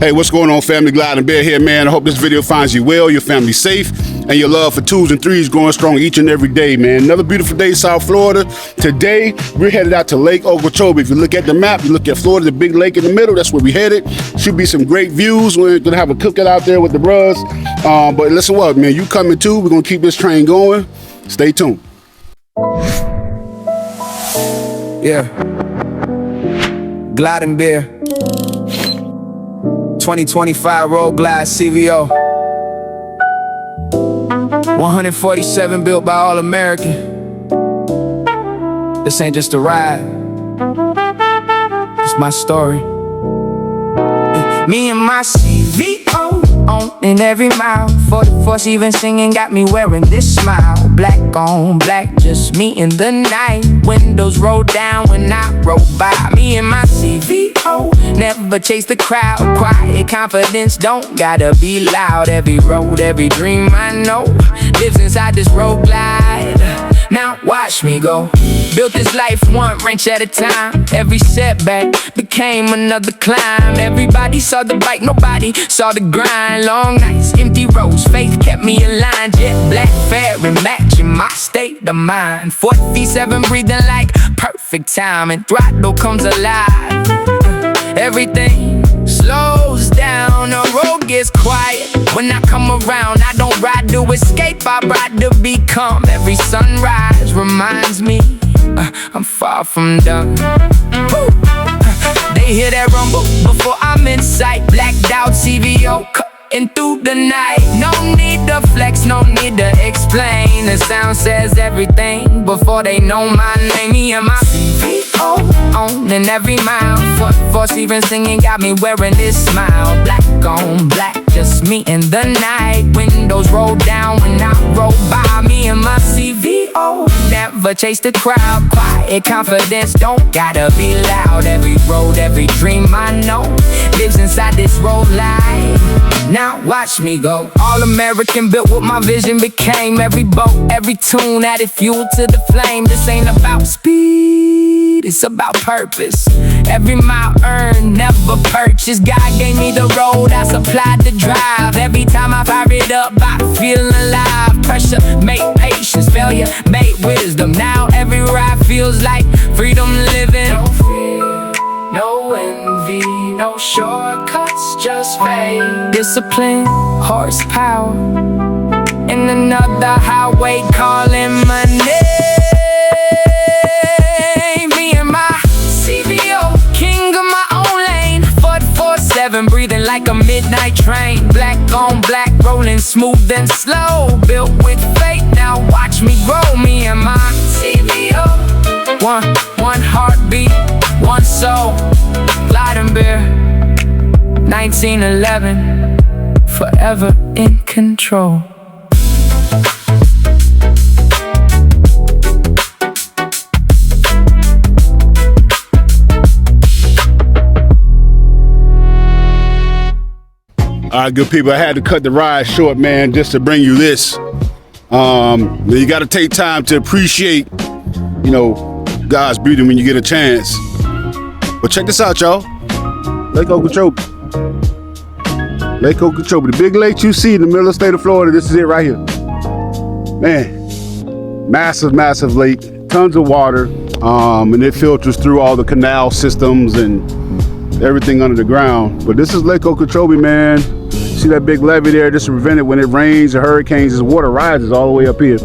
Hey, what's going on, family? Glad and Bear here, man. I hope this video finds you well, your family safe, and your love for 2s and 3s growing strong each and every day, man. Another beautiful day in South Florida. Today, we're headed out to Lake Okeechobee. If you look at the map, you look at Florida, the big lake in the middle, that's where we headed. Should be some great views. We're gonna have a cookout out there with the Bruhz. But listen what, man, you coming too. We're gonna keep this train going. Stay tuned. Yeah. Glide and Beer. 2025 Road Glide CVO. 147 built by All American. This ain't just a ride, it's my story. Me and my CVO in every mile. 44 even singing got me wearing this smile. Black on black, just me in the night. Windows roll down when I roll by. Me and my CVO never chase the crowd. Quiet confidence, don't gotta be loud. Every road, every dream I know lives inside this road glide. Now watch me go. Built this life one wrench at a time. Every setback became another climb. Everybody saw the bike, nobody saw the grind. Long nights, empty roads, faith kept me aligned. Jet black, fair and matching my state of mind. 47 breathing like perfect time, and throttle comes alive. Everything slows down, the road gets quiet. When I come around, I don't ride to escape, I ride to become. Every sunrise reminds me I'm far from done. They hear that rumble before I'm in sight. Blacked out CVO cutting through the night. No need to flex, no need to explain. The sound says everything before they know my name. Me and my CVO in every mile. 44 even singing got me wearing this smile. Black on black, just me in the night. Windows roll down when I roll by. Me and my CVO never chase the crowd. Quiet confidence, don't gotta be loud. Every road, every dream I know lives inside this road light. Now watch me go. All American, built what my vision became. Every boat, every tune added fuel to the flame. This ain't about speed, it's about purpose. Every mile earned, never purchased. God gave me the road, I supplied the drive. Every time I fire it up, I feel alive. Pressure make patience, failure make wisdom. Now every ride feels like freedom living. No fear, no envy, no shortcuts, just faith. Discipline, horsepower, in another highway calling my name. Me and my CVO, king of my own lane. 44/7 breathing like a midnight train. Black on black, rolling smooth and slow. Built with faith, now watch me grow. Me and my CVO, one heartbeat, one soul. Glide and Bear, 1911, forever in control. All right, good people, I had to cut the ride short, man, just to bring you this. You got to take time to appreciate, God's beauty when you get a chance. But check this out, y'all. Lake Okeechobee. Lake Okeechobee, the big lake you see in the middle of the state of Florida. This is it right here. Man, massive, massive lake, tons of water, and it filters through all the canal systems and everything under the ground. But this is Lake Okeechobee, man. See that big levee there? Just to prevent it when it rains or hurricanes. This water rises all the way up here.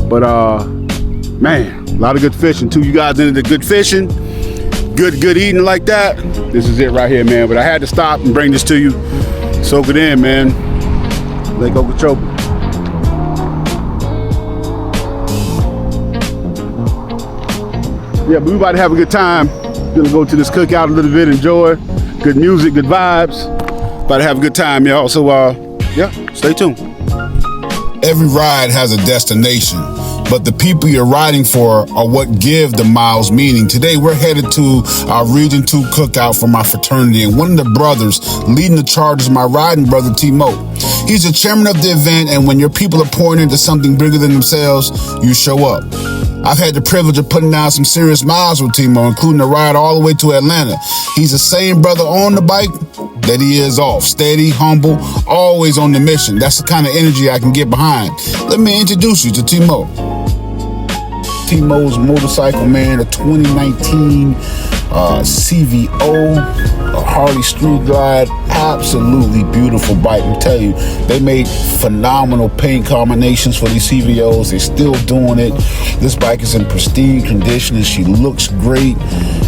But man, a lot of good fishing too. You guys into the good fishing, good eating like that? This is it right here, man. But I had to stop and bring this to you. Soak it in, man. Lake Okeechobee. Yeah, but we about to have a good time. Gonna go to this cookout a little bit, enjoy. Good music, good vibes. About to have a good time, y'all. So, yeah, stay tuned. Every ride has a destination, but the people you're riding for are what give the miles meaning. Today, we're headed to our Region 2 cookout for my fraternity, and one of the brothers leading the charge is my riding brother, T-Mo. He's the chairman of the event, and when your people are pouring into something bigger than themselves, you show up. I've had the privilege of putting down some serious miles with T-Mo, including a ride all the way to Atlanta. He's the same brother on the bike, that he is off. Steady, humble, always on the mission. That's the kind of energy I can get behind. Let me introduce you to T-Mo. T-Mo's motorcycle, man, a 2019 CVO, a Harley Street Glide, absolutely beautiful bike. I'm telling you, they made phenomenal paint combinations for these CVOs. They're still doing it. This bike is in pristine condition and she looks great.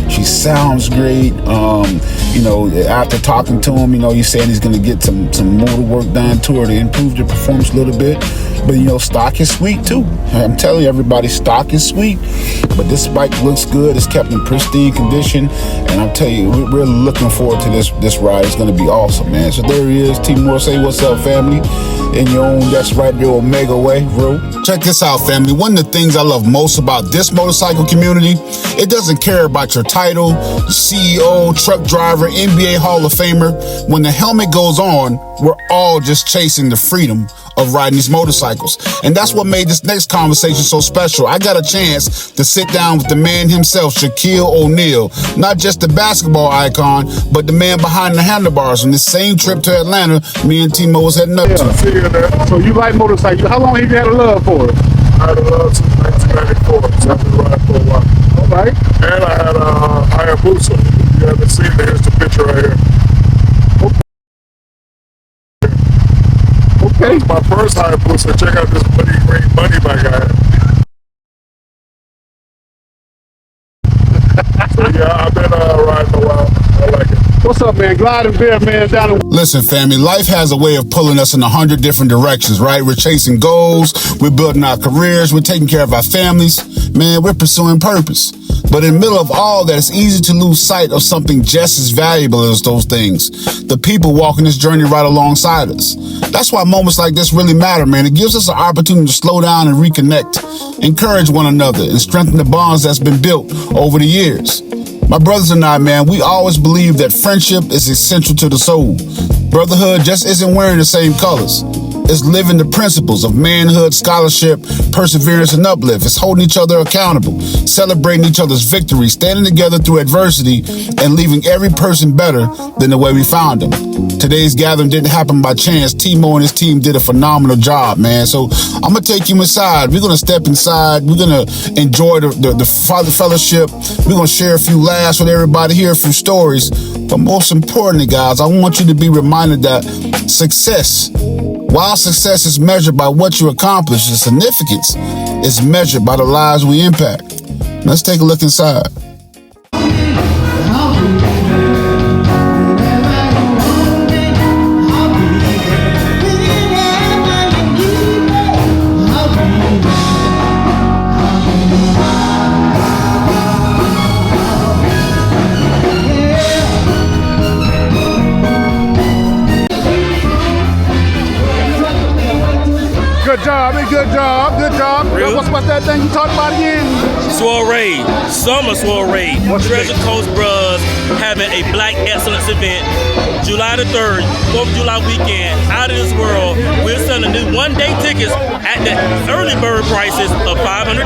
She sounds great. You know, after talking to him, you know, he's saying he's going to get some motor work done to her to improve the performance a little bit. But, you know, stock is sweet, too. I'm telling you, everybody, stock is sweet. But this bike looks good. It's kept in pristine condition. And I'm telling you, we're looking forward to this ride. It's going to be awesome, man. So there he is. T-Moore, say what's up, family. In your own, that's right, the Omega way, bro. Check this out, family. One of the things I love most about this motorcycle community, it doesn't care about your title, CEO, truck driver, NBA Hall of Famer. When the helmet goes on, we're all just chasing the freedom of riding these motorcycles. And that's what made this next conversation so special. I got a chance to sit down with the man himself, Shaquille O'Neal, not just the basketball icon, but the man behind the handlebars on this same trip to Atlanta me and T-Mo was heading up to. See you there. So you like motorcycles. How long have you had a love for it? I had a love since 1994, so I've been riding for a while. All right. And I had a Hayabusa. If you haven't seen it, here's the picture right here. Okay. That was my first Hayabusa. Check out this bloody green bunny bike I had. So yeah, I've been riding a while. I like it. What's up, man? Glide and beer, man, down in... Listen, family, life has a way of pulling us in 100 different directions, right? We're chasing goals, we're building our careers, we're taking care of our families. Man, we're pursuing purpose. But in the middle of all that, it's easy to lose sight of something just as valuable as those things. The people walking this journey right alongside us. That's why moments like this really matter, man. It gives us an opportunity to slow down and reconnect, encourage one another, and strengthen the bonds that's been built over the years. My brothers and I, man, we always believe that friendship is essential to the soul. Brotherhood just isn't wearing the same colors. It's living the principles of manhood, scholarship, perseverance, and uplift. It's holding each other accountable, celebrating each other's victories, standing together through adversity, and leaving every person better than the way we found them. Today's gathering didn't happen by chance. T-Mo and his team did a phenomenal job, man. So I'm going to take you inside. We're going to step inside. We're going to enjoy the father fellowship. We're going to share a few laughs with everybody, hear a few stories. But most importantly, guys, I want you to be reminded that success, while success is measured by what you accomplish, the significance is measured by the lives we impact. Let's take a look inside. Good job, man. Good job. Good job. Real? What's that thing you talked about again? Soiree, summer soiree. What's the Treasure date? Coast Bruhz having a Black Excellence event, July the 3rd, 4th of July weekend, out of this world. We're selling these one-day tickets at the early bird prices of $500.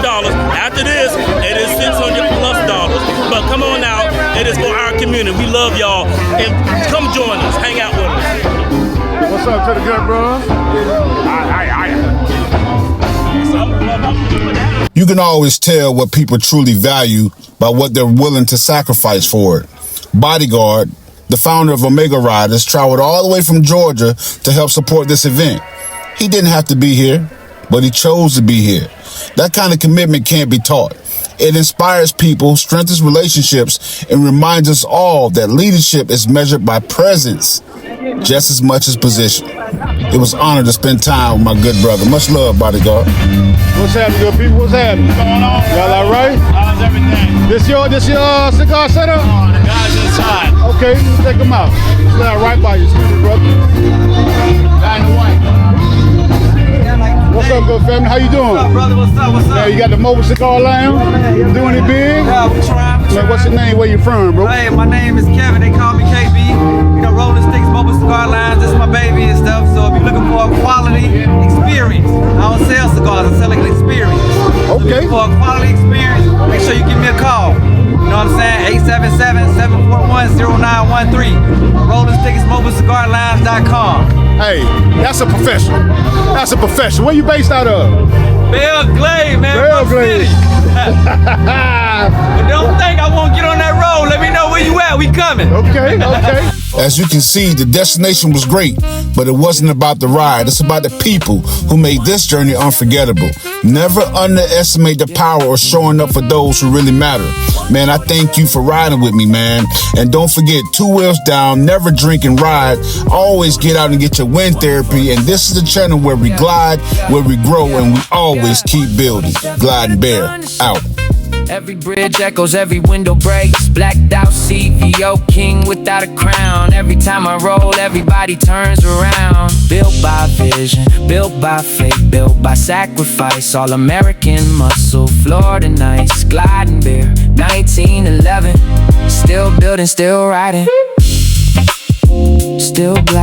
After this, it is $600+. But come on out, it is for our community. We love y'all, and come join us, hang out with us. What's up to the good, bro? You can always tell what people truly value by what they're willing to sacrifice for it. Bodyguard, the founder of Omega Riders, traveled all the way from Georgia to help support this event. He didn't have to be here, but he chose to be here. That kind of commitment can't be taught. It inspires people, strengthens relationships, and reminds us all that leadership is measured by presence just as much as position. It was an honor to spend time with my good brother. Much love, Bodyguard. What's happening, good people? What's happening? What's going on? Y'all all right? How's everything? This your cigar setup? Oh, the guys inside. Okay, let's take them out. Stand right by you, excuse me, brother. Guy in the white. What's up, good family? How you doing? What's up, brother? What's up? What's up? Yeah, you got the mobile cigar lounge? Doing it big? Yeah, we trying. Man, what's your name? Where you from, bro? Hey, my name is Kevin. They call me KB. You know, Rolling Sticks Mobile Cigar Lounge. This is my baby and stuff. So if you're looking for a quality experience, I don't sell cigars. I sell an experience. So if you're Okay. looking for a quality experience, make sure you give me a call. You know what I'm saying? 877-741-0913. Rolling Sticks Mobile MobileCigarLines.com. Hey, that's a professional. That's a professional. Where you based out of? Belle Glade, man. Belle Glade. But don't think I won't get on that road. Let me know where you at. We coming. Okay, okay. As you can see, the destination was great, but it wasn't about the ride. It's about the people who made this journey unforgettable. Never underestimate the power of showing up for those who really matter. Man, I thank you for riding with me, man. And don't forget, 2 wheels down, never drink and ride. Always get out and get your wind therapy. And this is the channel where we glide, where we grow, and we always keep building. Glide and Bear, out. Every bridge echoes, every window breaks. Blacked out CVO, king without a crown. Every time I roll, everybody turns around. Built by vision, built by faith, built by sacrifice. All American muscle, Florida nights. Gliding Bear, 1911. Still building, still riding. Still gliding.